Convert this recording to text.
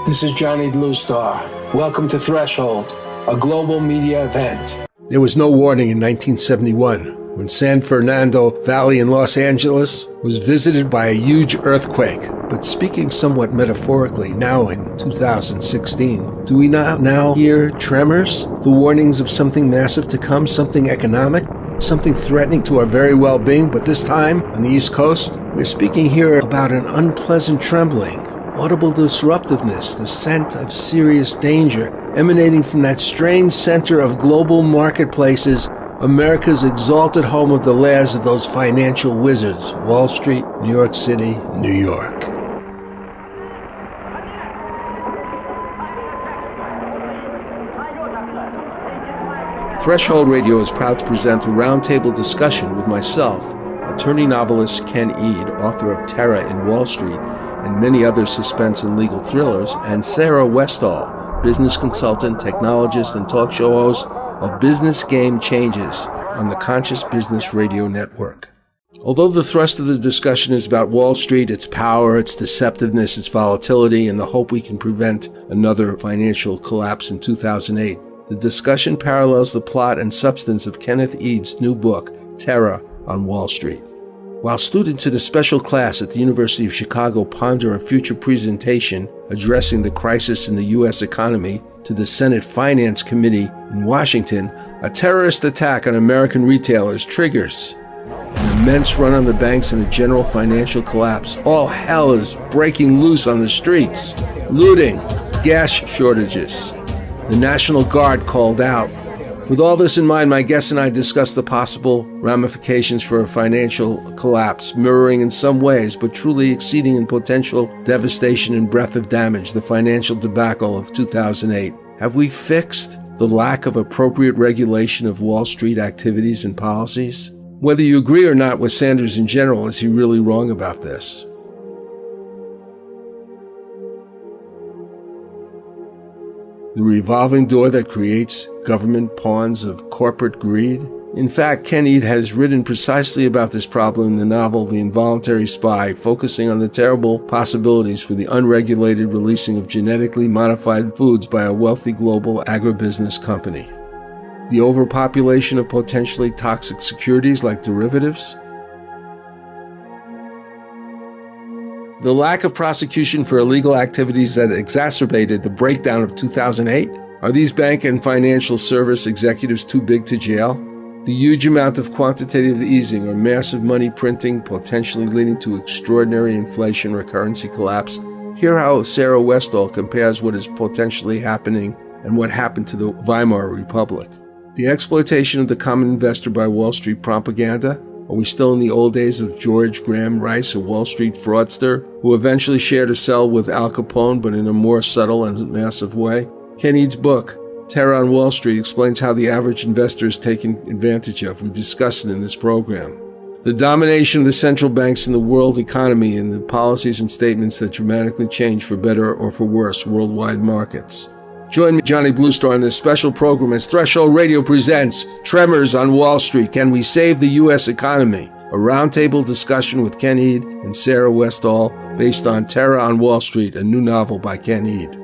This is Johnny Bluestar. Welcome to Threshold, a global media event. There was no warning in 1971 when San Fernando Valley in Los Angeles was visited by a huge earthquake. But speaking somewhat metaphorically, now in 2016, do we not now hear tremors? The warnings of something massive to come, something economic, something threatening to our very well-being, but this time on the East Coast, we're speaking here about an unpleasant trembling, audible disruptiveness, the scent of serious danger emanating from that strange center of global marketplaces, America's exalted home of the lairs of those financial wizards, Wall Street, New York City, New York. Threshold Radio is proud to present a roundtable discussion with myself, attorney novelist Ken Eade, author of Terror in Wall Street and many other suspense and legal thrillers, and Sarah Westall, business consultant, technologist, and talk show host of Business Game Changes on the Conscious Business Radio Network. Although the thrust of the discussion is about Wall Street, its power, its deceptiveness, its volatility, and the hope we can prevent another financial collapse in 2008, the discussion parallels the plot and substance of Kenneth Eade's new book, Terror on Wall Street. While students in a special class at the University of Chicago ponder a future presentation addressing the crisis in the U.S. economy to the Senate Finance Committee in Washington, a terrorist attack on American retailers triggers an immense run on the banks and a general financial collapse. All hell is breaking loose on the streets. Looting, gas shortages. The National Guard called out. With all this in mind, my guest and I discussed the possible ramifications for a financial collapse, mirroring in some ways, but truly exceeding in potential devastation and breadth of damage, the financial debacle of 2008. Have we fixed the lack of appropriate regulation of Wall Street activities and policies? Whether you agree or not with Sanders in general, is he really wrong about this? The revolving door that creates government pawns of corporate greed? In fact, Ken Eade has written precisely about this problem in the novel The Involuntary Spy, focusing on the terrible possibilities for the unregulated releasing of genetically modified foods by a wealthy global agribusiness company. The overpopulation of potentially toxic securities like derivatives? The lack of prosecution for illegal activities that exacerbated the breakdown of 2008? Are these bank and financial service executives too big to jail? The huge amount of quantitative easing or massive money printing potentially leading to extraordinary inflation or currency collapse? Hear how Sarah Westall compares what is potentially happening and what happened to the Weimar Republic. The exploitation of the common investor by Wall Street propaganda? Are we still in the old days of George Graham Rice, a Wall Street fraudster who eventually shared a cell with Al Capone, but in a more subtle and massive way? Ken Eade's book, Terror on Wall Street, explains how the average investor is taken advantage of. We discuss it in this program. The domination of the central banks in the world economy and the policies and statements that dramatically change for better or for worse worldwide markets. Join me, Johnny Bluestar, on this special program as Threshold Radio presents Tremors on Wall Street. Can we save the U.S. economy? A roundtable discussion with Ken Eade and Sarah Westall based on Terror on Wall Street, a new novel by Ken Eade.